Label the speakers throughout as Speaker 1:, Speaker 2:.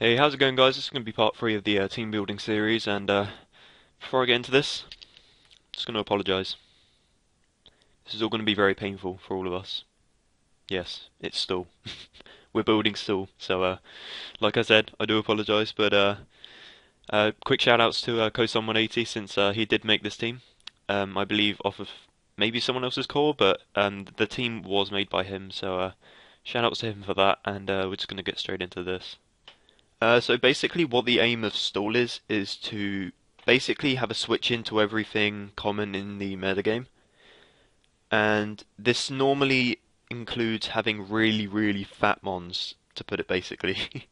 Speaker 1: Hey, how's it going, guys? This is going to be part 3 of the team building series, and before I get into this, just going to apologise. This is all going to be very painful for all of us. Yes, it's stall. We're building stall, so like I said, I do apologise, but quick shout outs to Kosan 180 since he did make this team. I believe off of maybe someone else's core, but the team was made by him, so shout outs to him for that, and we're just going to get straight into this. So basically what the aim of stall is to basically have a switch into everything common in the metagame. And this normally includes having really, really fat mons, to put it basically.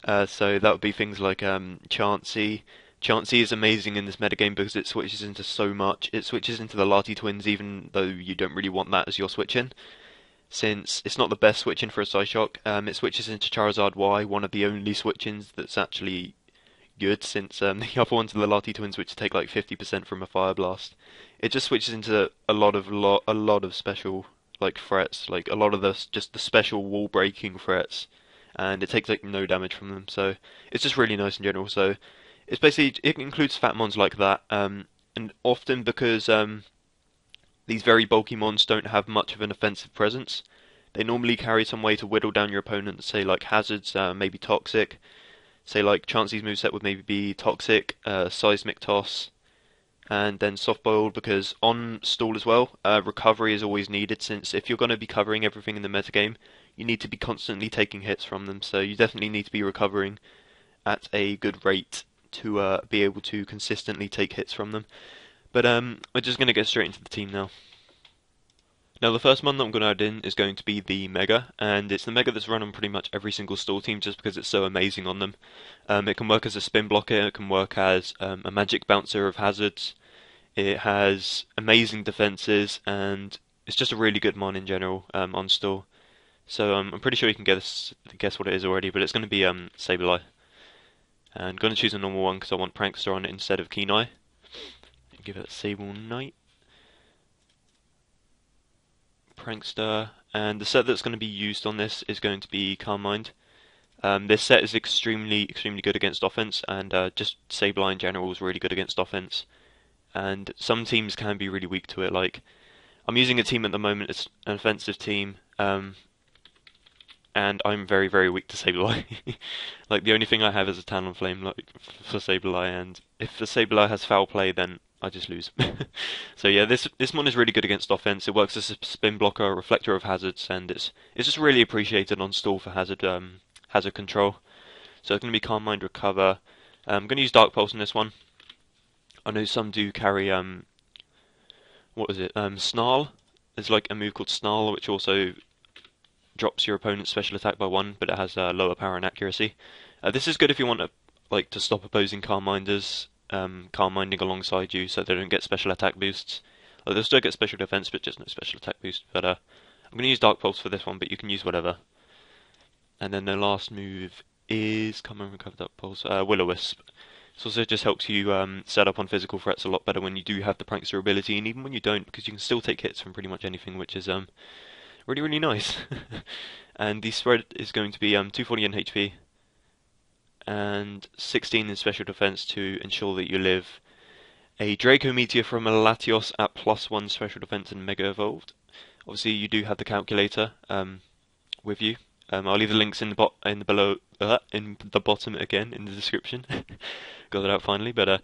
Speaker 1: So that would be things like Chansey. Chansey is amazing in this metagame because it switches into so much. It switches into the Lati twins even though you don't really want that as your switch in, since it's not the best switch-in for a Psyshock. It switches into Charizard Y, one of the only switch-ins that's actually good, since the other ones are the Lati Twins, which take like 50% from a Fire Blast. It just switches into a lot of special like threats, like a lot of just the special wall-breaking threats, and it takes like no damage from them. So it's just really nice in general. So it's basically it includes fat mons like that, and often because these very bulky mons don't have much of an offensive presence. They normally carry some way to whittle down your opponent, say like Hazards, maybe Toxic. Say like Chansey's moveset would maybe be Toxic, Seismic Toss, and then Soft Boiled, because on stall as well, recovery is always needed, since if you're going to be covering everything in the metagame, you need to be constantly taking hits from them, so you definitely need to be recovering at a good rate to be able to consistently take hits from them. But we're just going to get straight into the team now. Now the first mon that I'm going to add in is going to be the Mega, and it's the Mega that's run on pretty much every single stall team just because it's so amazing on them. It can work as a spin blocker, it can work as a magic bouncer of hazards, it has amazing defenses, and it's just a really good mon in general on stall. So I'm pretty sure you can guess what it is already, but it's going to be Sableye. And I'm going to choose a normal one because I want Prankster on it instead of Keen-Eye. Give it Sable Knight, Prankster, and the set that's going to be used on this is going to be Calm Mind. This set is extremely good against offense, and just Sableye in general is really good against offense. And some teams can be really weak to it. Like I'm using a team at the moment; it's an offensive team, and I'm very weak to Sableye. Like the only thing I have is a Talonflame, like for Sableye, and if the Sableye has foul play, then I just lose. So yeah, this one is really good against offense. It works as a spin blocker, a reflector of hazards, and it's just really appreciated on stall for hazard control. So it's going to be Calm Mind, Recover. I'm going to use Dark Pulse on this one. I know some do carry what is it? Snarl. There's like a move called Snarl, which also drops your opponent's special attack by 1, but it has lower power and accuracy. This is good if you want to stop opposing Calm Minders. Calm Minding alongside you so they don't get special attack boosts. They'll still get special defense, but just no special attack boost. But I'm going to use Dark Pulse for this one, but you can use whatever. And then the last move is Come and Recover Dark Pulse. Will-O-Wisp. This also just helps you set up on physical threats a lot better when you do have the Prankster ability, and even when you don't, because you can still take hits from pretty much anything, which is really nice. And the spread is going to be 240 in HP. And 16 in special defense to ensure that you live. A Draco Meteor from a Latios at +1 special defense and Mega Evolved. Obviously, you do have the calculator with you. I'll leave the links in the bottom again in the description. Got that out finally, but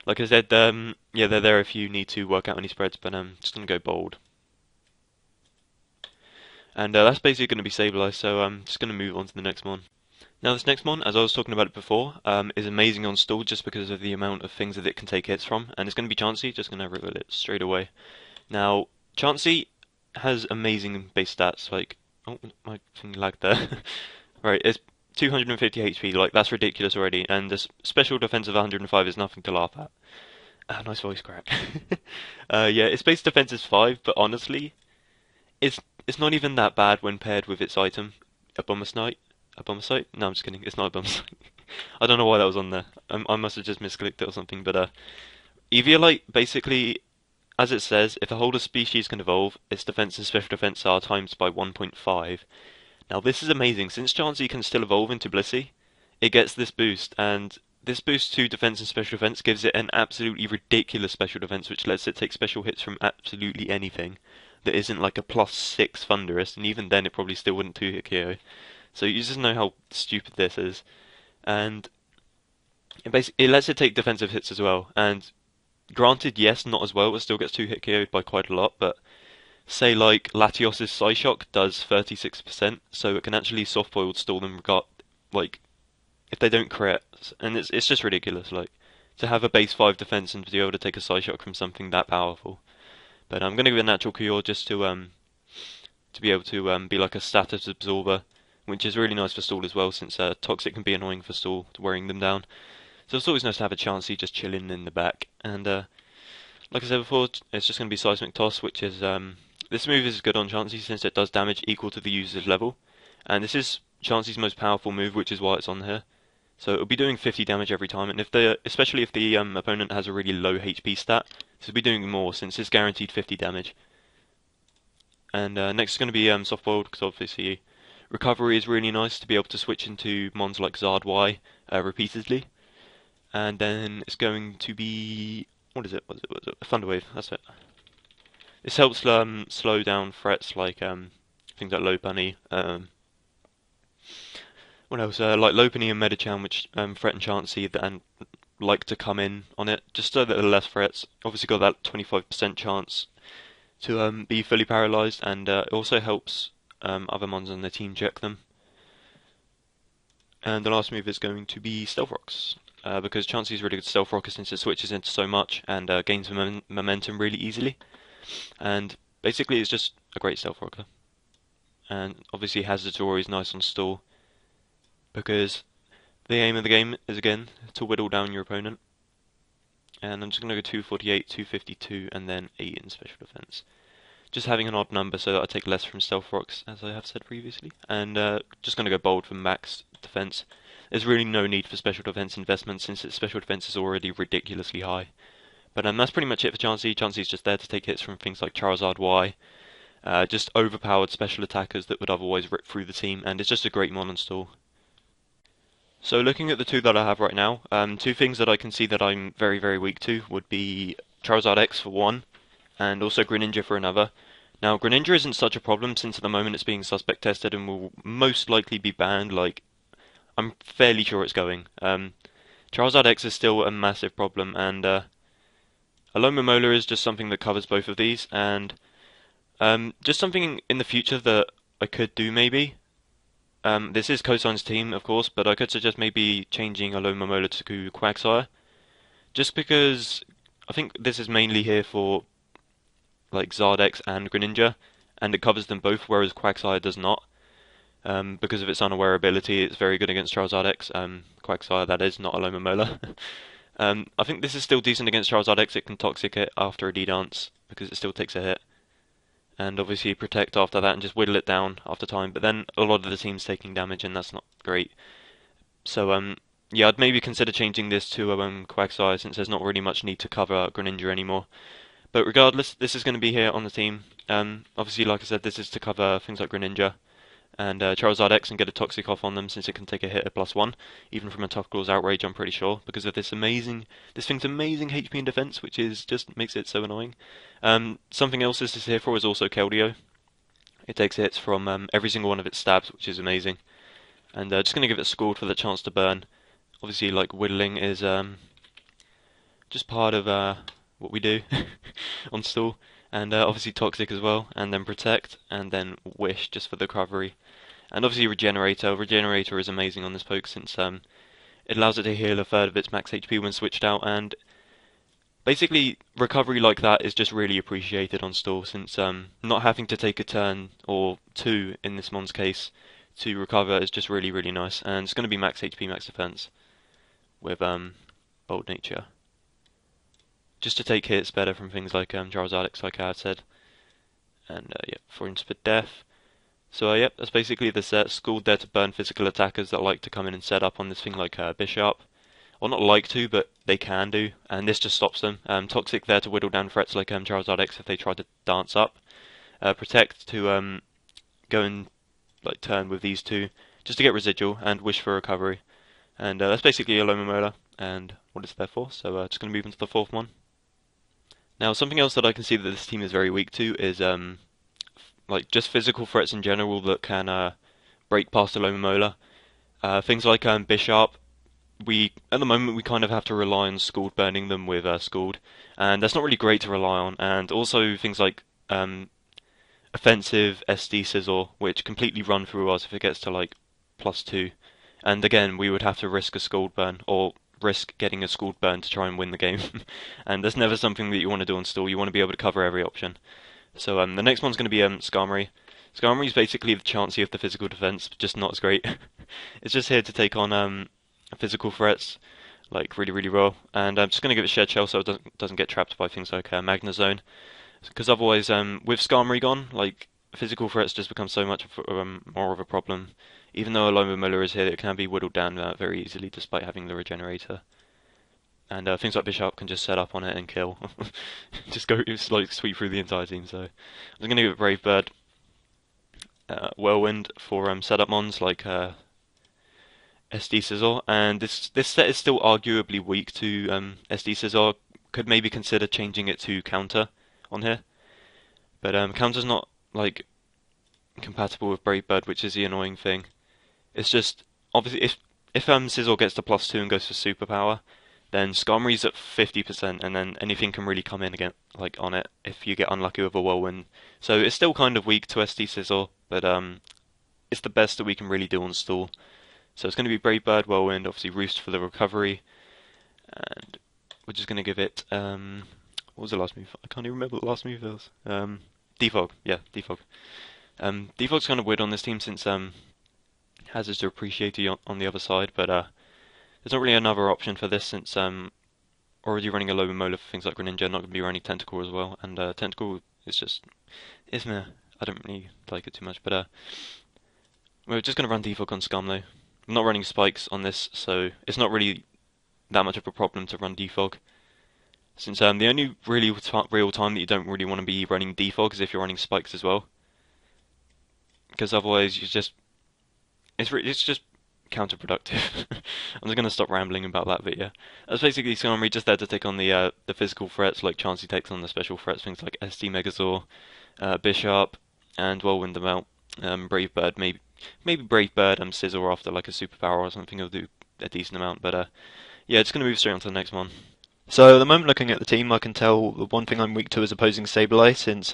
Speaker 1: like I said, yeah, they're there if you need to work out any spreads. But I'm just gonna go bold. And that's basically going to be Sableye, so I'm just going to move on to the next one. Now this next mon, as I was talking about it before, is amazing on stall just because of the amount of things that it can take hits from, and it's going to be Chansey, just going to reveal it straight away. Now, Chansey has amazing base stats, like, oh, my thing lagged there. Right, it's 250 HP, like, that's ridiculous already, and this special defense of 105 is nothing to laugh at. Nice voice crack. Yeah, its base defense is 5, but honestly, it's not even that bad when paired with its item, a Abomasite. Abomasite? No, I'm just kidding. It's not Abomasite. I don't know why that was on there. I must have just misclicked it or something. But Eviolite, basically, as it says, if a holder species can evolve, its defense and special defense are times by 1.5. Now this is amazing. Since Chansey can still evolve into Blissey, it gets this boost, and this boost to defense and special defense gives it an absolutely ridiculous special defense, which lets it take special hits from absolutely anything that isn't like a +6 Thunderous, and even then it probably still wouldn't 2-hit KO. So you just know how stupid this is. And it lets it take defensive hits as well. And granted, yes, not as well, it still gets 2-hit KO'd by quite a lot, but say like Latios's Psyshock does 36%, so it can actually soft-boiled stall them like if they don't crit, and it's just ridiculous, like to have a base 5 defense and to be able to take a Psyshock from something that powerful. But I'm gonna give it a natural cure just to be able to be like a status absorber, which is really nice for stall as well, since toxic can be annoying for stall, wearing them down. So it's always nice to have a Chansey just chilling in the back. And like I said before, it's just going to be Seismic Toss, which is this move is good on Chansey since it does damage equal to the user's level, and this is Chansey's most powerful move, which is why it's on here. So it'll be doing 50 damage every time, and especially if the opponent has a really low HP stat, this will be doing more since it's guaranteed 50 damage. And next is going to be soft boiled, because obviously recovery is really nice to be able to switch into mons like Zard Y repeatedly. And then it's going to be what is it? Thunder Wave. That's it. This helps slow down threats like things like Lopunny. What else? Like Lopunny and Medicham, which threaten Chansey and like to come in on it, just so that there are less threats. Obviously, got that 25% chance to be fully paralyzed, and it also helps other mons on the team check them. And the last move is going to be Stealth Rocks. Because Chansey is really good Stealth Rocker since it switches into so much and gains momentum really easily. And basically it's just a great Stealth Rocker. And obviously Hazard's always nice on stall, because the aim of the game is again to whittle down your opponent. And I'm just going to go 248, 252 and then 8 in special defense. Just having an odd number so that I take less from Stealth Rocks, as I have said previously. And just going to go bold for max defense. There's really no need for special defense investment since its special defense is already ridiculously high. But that's pretty much it for Chansey. Chansey's just there to take hits from things like Charizard Y, just overpowered special attackers that would otherwise rip through the team, and it's just a great mon on stall. So looking at the two that I have right now, two things that I can see that I'm very, very weak to would be Charizard X for one, and also Greninja for another. Now, Greninja isn't such a problem since at the moment it's being suspect tested and will most likely be banned, like I'm fairly sure it's going. Charizard X is still a massive problem, and Alomomola is just something that covers both of these, and just something in the future that I could do maybe. This is Cosign's team, of course, but I could suggest maybe changing Alomomola to Quagsire, just because I think this is mainly here for like Zardex and Greninja, and it covers them both, whereas Quagsire does not. Because of its unaware ability, it's very good against Charizard X, Quagsire that is, not Alomomola. I think this is still decent against Charizard X. It can Toxic it after a D-Dance, because it still takes a hit. And obviously Protect after that and just whittle it down after time, but then a lot of the team's taking damage and that's not great. So yeah, I'd maybe consider changing this to Quagsire, since there's not really much need to cover Greninja anymore. But regardless, this is going to be here on the team. Obviously, like I said, this is to cover things like Greninja and Charizard X and get a Toxic off on them, since it can take a hit at +1, even from a Tough Claw's Outrage, I'm pretty sure, because of this thing's amazing HP and defense, which is just makes it so annoying. Something else this is here for is also Keldeo. It takes hits from every single one of its stabs, which is amazing. And just going to give it a Scald for the chance to burn. Obviously, like, whittling is just part of what we do on stall. And obviously Toxic as well, and then Protect, and then Wish just for the recovery. And obviously Regenerator. Regenerator is amazing on this poke since it allows it to heal a third of its max HP when switched out, and basically recovery like that is just really appreciated on stall, since not having to take a turn or two in this mon's case to recover is just really, really nice. And it's going to be max HP, max defense with Bold Nature, just to take hits better from things like Charizard X, like I had said. And yeah, for Instant Death. So yep, that's basically the set. Scald there to burn physical attackers that like to come in and set up on this thing like Bishop. Or not like to, but they can do, and this just stops them. Toxic there to whittle down threats like Charizard X if they try to dance up. Protect to go and like turn with these two, just to get residual, and Wish for recovery. And that's basically a Loma Mola and what it's there for. So just going to move into the fourth one. Now, something else that I can see that this team is very weak to is like just physical threats in general that can break past a Loma Mola. Things like Bishop. We at the moment we kind of have to rely on Scald burning them with Scald, and that's not really great to rely on. And also things like offensive SD Scissor, which completely run through us if it gets to like +2. And again, we would have to risk a Scald burn or risk getting a Scald burn to try and win the game. And that's never something that you want to do on stall. You want to be able to cover every option. So the next one's going to be Skarmory. Skarmory is basically the Chansey of the physical defense, just not as great. It's just here to take on physical threats like really well. And I'm just going to give it Shed Shell so it doesn't get trapped by things like Magnezone. Because otherwise, with Skarmory gone, like physical threats just become so much more of a problem. Even though a Loma Mola is here, it can be whittled down very easily despite having the regenerator. And things like Bishop can just set up on it and kill. Just go like sweep through the entire team. So I'm going to give it Brave Bird, Whirlwind for setup mons like SD Scizor, and this set is still arguably weak to SD Scizor. Could maybe consider changing it to Counter on here, but Counter's not like compatible with Brave Bird, which is the annoying thing. It's just obviously if Scizor gets to +2 and goes for superpower, then Skarmory's at 50%, and then anything can really come in again like on it if you get unlucky with a Whirlwind. So it's still kind of weak to SD Scizor, but it's the best that we can really do on stall. So it's going to be Brave Bird, Whirlwind, obviously Roost for the recovery, and we're just going to give it, what was the last move? I can't even remember what the last move was. Defog, yeah, Defog. Defog's kind of weird on this team since Hazards are appreciated on the other side, but there's not really another option for this since already running a Loma Mola for things like Greninja, not going to be running Tentacle as well, and Tentacle is just, it's meh. I don't really like it too much, but we're just going to run Defog on Scum though. I'm not running spikes on this, so it's not really that much of a problem to run Defog. Since the only really real time that you don't really want to be running Defog is if you're running spikes as well. Because otherwise it's just counterproductive. I'm just going to stop rambling about that, but yeah. That's basically Skarmory just there to take on the physical threats like Chansey takes on the special threats, things like SD Megazord, Bishop, and Whirlwind them out. Brave Bird, maybe Brave Bird and Scizor after like a superpower or something will do a decent amount, but yeah, just going to move straight on to the next one. So at the moment looking at the team, I can tell the one thing I'm weak to is opposing Sableye, since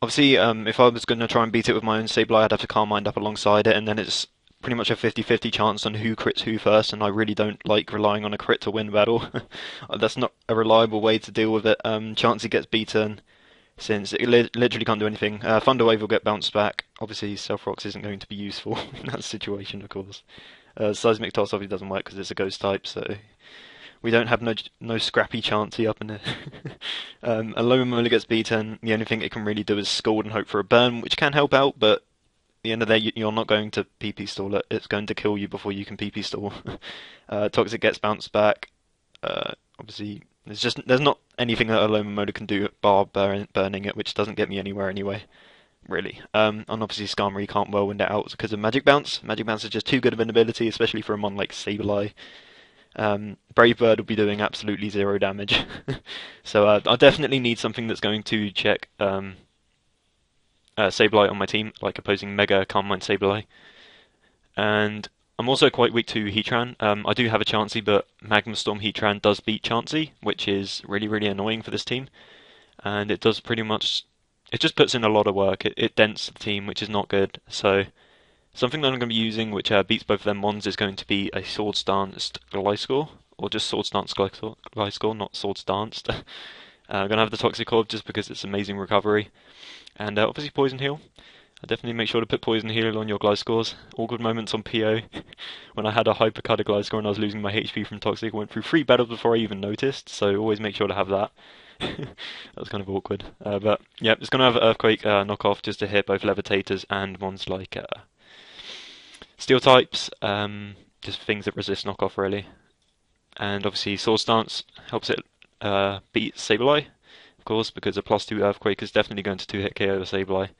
Speaker 1: obviously if I was going to try and beat it with my own Sableye, I'd have to Calm-Mind up alongside it, and then it's pretty much a 50-50 chance on who crits who first, and I really don't like relying on a crit to win a battle. That's not a reliable way to deal with it. Chansey gets beaten, since it literally can't do anything. Thunder Wave will get bounced back. Obviously, Self Rocks isn't going to be useful in that situation, of course. Seismic Toss obviously doesn't work because it's a ghost type, so we don't have no scrappy Chansey up in there. A Loma Mola gets beaten. The only thing it can really do is Scald and hope for a burn, which can help out, but at the end of the day, you're not going to PP stall it. It's going to kill you before you can PP stall. Toxic gets bounced back. Obviously, there's not anything that a Loma Mola can do bar burning it, which doesn't get me anywhere anyway, really. And obviously Skarmory can't Whirlwind it out because of Magic Bounce. Magic Bounce is just too good of an ability, especially for a mon like Sableye. Brave Bird will be doing absolutely zero damage. So I definitely need something that's going to check Sableye on my team, like opposing Mega Calm-Mind Sableye. And I'm also quite weak to Heatran. I do have a Chansey, but Magma Storm Heatran does beat Chansey, which is really annoying for this team. And it does pretty much, it just puts in a lot of work. It dents the team, which is not good. So something that I'm going to be using, which beats both of them mons, is going to be a Swords Danced Gliscor, or just Swords Danced Gliscor, not Swords Danced. I'm going to have the Toxic Orb just because it's amazing recovery. And obviously Poison Heal. I definitely make sure to put Poison Heal on your Gliscors. Awkward moments on PO. When I had a Hypercutter Gliscor and I was losing my HP from Toxic, I went through 3 battles before I even noticed, so always make sure to have that. That was kind of awkward. But yeah, it's going to have Earthquake knockoff just to hit both Levitators and mons like Steel types, just things that resist knockoff really. And obviously Swords Dance helps it beat Sableye, of course, because a +2 Earthquake is definitely going to 2-hit KO Sableye.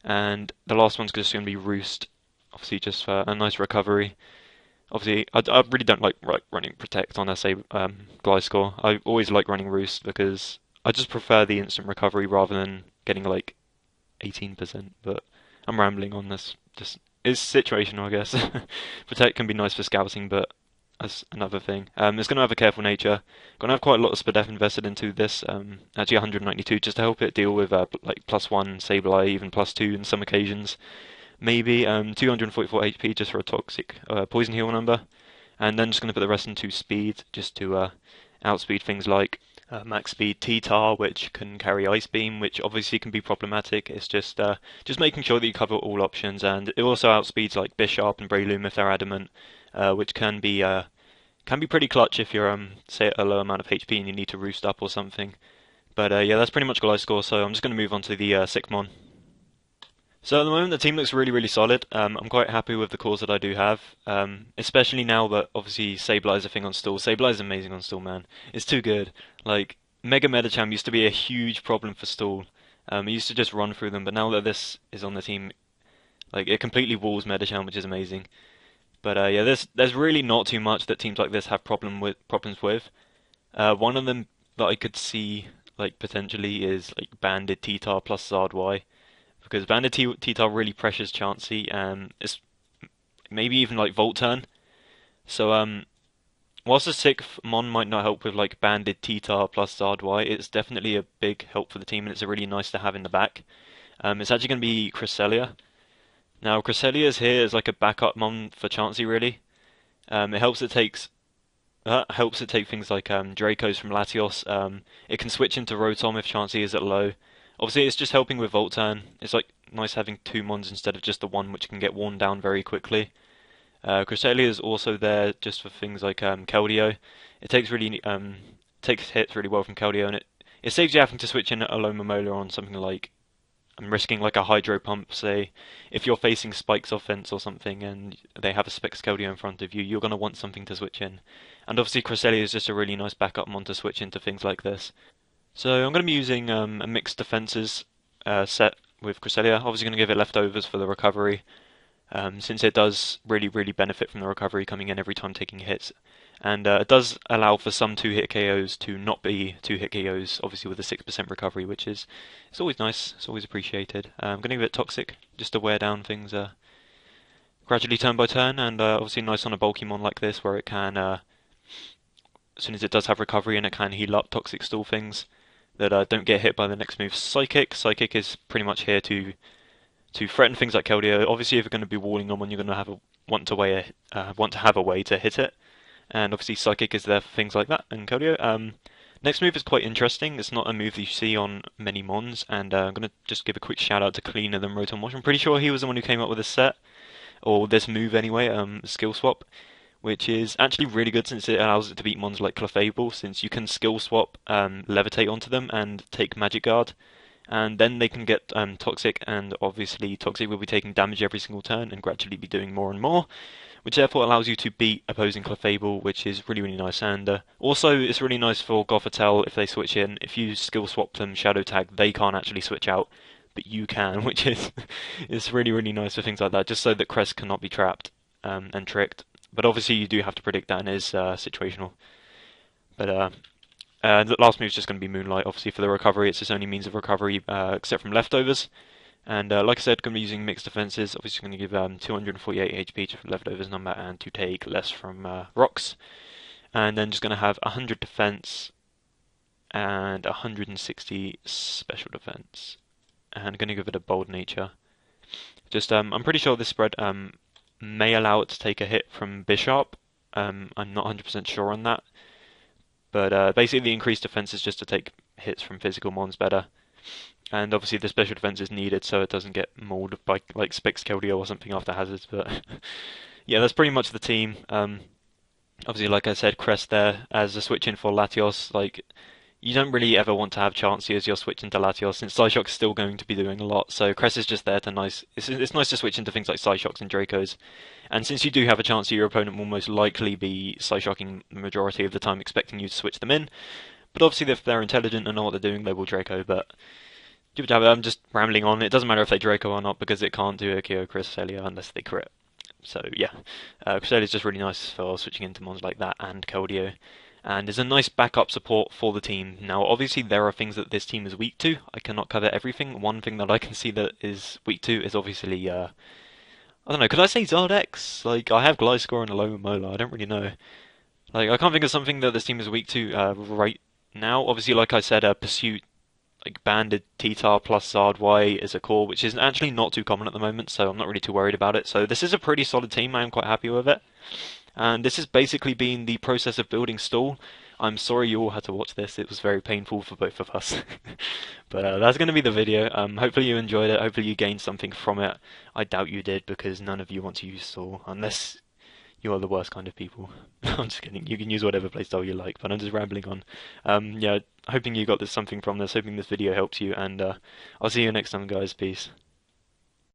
Speaker 1: And the last one's just going to be Roost, obviously just for a nice recovery. Obviously, I really don't like running Protect on SA Gliscor. I always like running Roost because I just prefer the instant recovery rather than getting like 18%. But I'm rambling on this. Just it's situational, I guess. Protect can be nice for scouting, but that's another thing. It's going to have a careful nature. Going to have quite a lot of Spadef invested into this. Actually 192 just to help it deal with like +1 Sableye, even +2 in some occasions. Maybe 244 HP just for a toxic poison heal number, and then just going to put the rest into speed just to outspeed things like max speed T-Tar, which can carry Ice Beam, which obviously can be problematic. It's just making sure that you cover all options, and it also outspeeds like Bisharp and Breloom if they're adamant, which can be pretty clutch if you're say at a low amount of HP and you need to roost up or something. But yeah, that's pretty much Gliscor, so I'm just going to move on to the Sickmon. So at the moment, the team looks really, really solid. I'm quite happy with the cores that I do have, especially now that obviously Sableye is a thing on stall. Sableye is amazing on stall, man. It's too good. Like Mega Medicham used to be a huge problem for stall. It used to just run through them, but now that this is on the team, like it completely walls Medicham, which is amazing. But yeah, there's really not too much that teams like this have problems with. One of them that I could see like potentially is like Banded T-Tar plus Zard Y because Banded T-Tar really pressures Chansey, and it's maybe even like Volt Turn. So whilst a sixth Mon might not help with like Banded T-Tar plus Zard Y, it's definitely a big help for the team, and it's a really nice to have in the back. It's actually going to be Cresselia. Now Cresselia is here as like a backup Mon for Chansey, really. It helps it take things like Dracos from Latios. It can switch into Rotom if Chansey is at low. Obviously, it's just helping with Volt Turn. It's like nice having two Mons instead of just the one, which can get worn down very quickly. Cresselia is also there just for things like Keldeo. It takes hits really well from Keldeo, and it saves you having to switch in a low Momola on something like I'm risking like a Hydro Pump, say, if you're facing Spike's offense or something and they have a Specs Keldeo in front of you, you're going to want something to switch in. And obviously Cresselia is just a really nice backup mon to switch into things like this. So I'm going to be using a mixed defenses set with Cresselia. Obviously going to give it leftovers for the recovery, since it does really, really benefit from the recovery coming in every time taking hits. And it does allow for some 2-hit KOs to not be 2-hit KOs, obviously with a 6% recovery, which is it's always nice, it's always appreciated. I'm going to give it Toxic, just to wear down things gradually turn by turn, and obviously nice on a bulky mon like this, where it can, as soon as it does have recovery and it can heal up Toxic stall things that don't get hit by the next move. Psychic. Psychic is pretty much here to threaten things like Keldeo. Obviously, if you're going to be walling on one, you're going to want to have a way to hit it. And obviously Psychic is there for things like that, and Keldeo. Next move is quite interesting. It's not a move that you see on many Mons, and I'm going to just give a quick shout out to Cleaner than Rotom Wash. I'm pretty sure he was the one who came up with this set, or this move anyway, Skill Swap, which is actually really good since it allows it to beat Mons like Clefable, since you can Skill Swap Levitate onto them and take Magic Guard, and then they can get Toxic, and obviously Toxic will be taking damage every single turn and gradually be doing more and more, which therefore allows you to beat opposing Clefable, which is really, really nice. And also, it's really nice for Gothitelle if they switch in. If you skill swap them, Shadow Tag, they can't actually switch out, but you can, which is it's really, really nice for things like that, just so that Crest cannot be trapped and tricked. But obviously, you do have to predict that, and it is situational. But the last move is just going to be Moonlight. Obviously, for the recovery, it's its only means of recovery, except from leftovers. And like I said, going to be using mixed defenses. Obviously, going to give 248 HP to leftovers number and to take less from rocks. And then just going to have 100 defense and 160 special defense. And going to give it a bold nature. Just I'm pretty sure this spread may allow it to take a hit from Bisharp. I'm not 100% sure on that. But basically, the increased defense is just to take hits from physical mons better. And obviously the special defense is needed so it doesn't get mauled by like Specs Keldeo or something after hazards. But yeah, that's pretty much the team. Obviously, like I said, Crest there as a switch in for Latios. Like, you don't really ever want to have Chansey as your switch into Latios, since Psyshock's still going to be doing a lot. So Crest is just there to It's nice to switch into things like Psyshocks and Dracos. And since you do have a Chansey, your opponent will most likely be Psyshocking the majority of the time, expecting you to switch them in. But obviously, if they're intelligent and know what they're doing, they will Draco. But I'm just rambling on. It doesn't matter if they Draco or not because it can't do a Kyo Cresselia unless they crit. So yeah, Crusader is just really nice for switching into mons like that and Keldeo, and is a nice backup support for the team. Now, obviously, there are things that this team is weak to. I cannot cover everything. One thing that I can see that is weak to is obviously, I don't know, could I say Zardex? Like, I have Gliscor and Alola Mola, I don't really know. Like, I can't think of something that this team is weak to right now. Obviously, like I said, Pursuit, like Banded T-Tar plus Zard Y is a core, which is actually not too common at the moment, so I'm not really too worried about it. So this is a pretty solid team, I am quite happy with it. And this has basically been the process of building Stall. I'm sorry you all had to watch this, it was very painful for both of us. But that's going to be the video. Hopefully you enjoyed it, hopefully you gained something from it. I doubt you did, because none of you want to use Stall, unless you are the worst kind of people. I'm just kidding. You can use whatever playstyle you like, but I'm just rambling on. Yeah, hoping you got this something from this, hoping this video helps you, and I'll see you next time, guys. Peace.